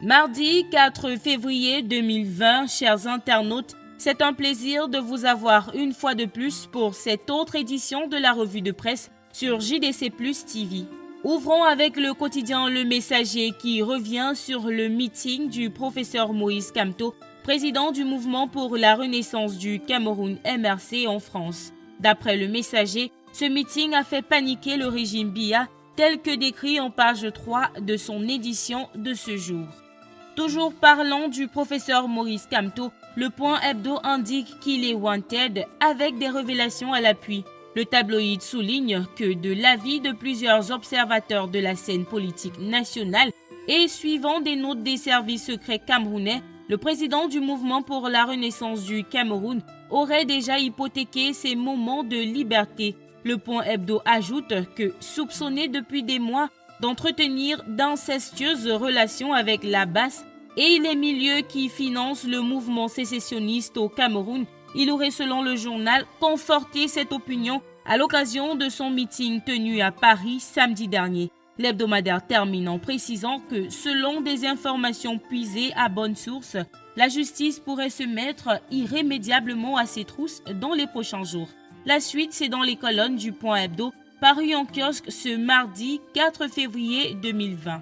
Mardi 4 février 2020, chers internautes, c'est un plaisir de vous avoir une fois de plus pour cette autre édition de la revue de presse sur JDC Plus TV. Ouvrons avec le quotidien Le Messager qui revient sur le meeting du professeur Moïse Kamto, président du mouvement pour la renaissance du Cameroun MRC en France. D'après Le Messager, ce meeting a fait paniquer le régime Biya, tel que décrit en page 3 de son édition de ce jour. Toujours parlant du professeur Maurice Kamto, le Point Hebdo indique qu'il est wanted avec des révélations à l'appui. Le tabloïd souligne que de l'avis de plusieurs observateurs de la scène politique nationale et suivant des notes des services secrets camerounais, le président du mouvement pour la renaissance du Cameroun aurait déjà hypothéqué ses moments de liberté. Le Point Hebdo ajoute que, soupçonné depuis des mois d'entretenir d'incestueuses relations avec la BAS et les milieux qui financent le mouvement sécessionniste au Cameroun, il aurait, selon le journal, conforté cette opinion à l'occasion de son meeting tenu à Paris samedi dernier. L'hebdomadaire termine en précisant que, selon des informations puisées à bonne source, la justice pourrait se mettre irrémédiablement à ses trousses dans les prochains jours. La suite, c'est dans les colonnes du Point Hebdo, paru en kiosque ce mardi 4 février 2020.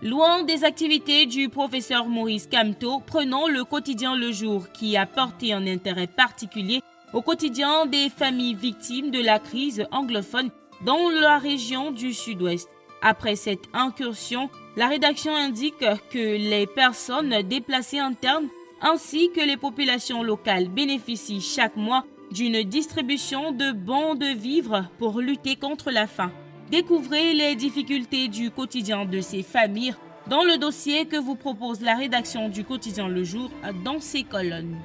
Loin des activités du professeur Maurice Kamto, prenons le quotidien Le Jour qui a porté un intérêt particulier au quotidien des familles victimes de la crise anglophone dans la région du Sud-Ouest. Après cette incursion, la rédaction indique que les personnes déplacées internes ainsi que les populations locales bénéficient chaque mois d'une distribution de bons de vivres pour lutter contre la faim. Découvrez les difficultés du quotidien de ces familles dans le dossier que vous propose la rédaction du quotidien Le Jour dans ses colonnes.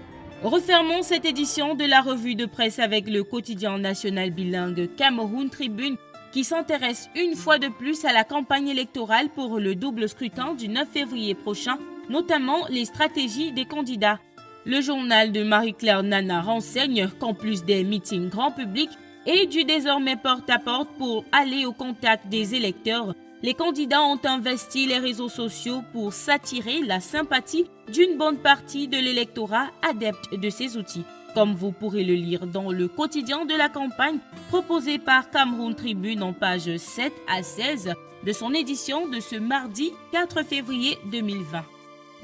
Refermons cette édition de la revue de presse avec le quotidien national bilingue Cameroun Tribune qui s'intéresse une fois de plus à la campagne électorale pour le double scrutin du 9 février prochain, notamment les stratégies des candidats. Le journal de Marie-Claire Nana renseigne qu'en plus des meetings grand public et du désormais porte-à-porte pour aller au contact des électeurs, les candidats ont investi les réseaux sociaux pour s'attirer la sympathie d'une bonne partie de l'électorat adepte de ces outils. Comme vous pourrez le lire dans le quotidien de la campagne proposé par Cameroun Tribune en pages 7 à 16 de son édition de ce mardi 4 février 2020.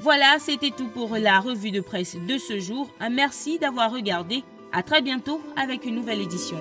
Voilà, c'était tout pour la revue de presse de ce jour. Merci d'avoir regardé. À très bientôt avec une nouvelle édition.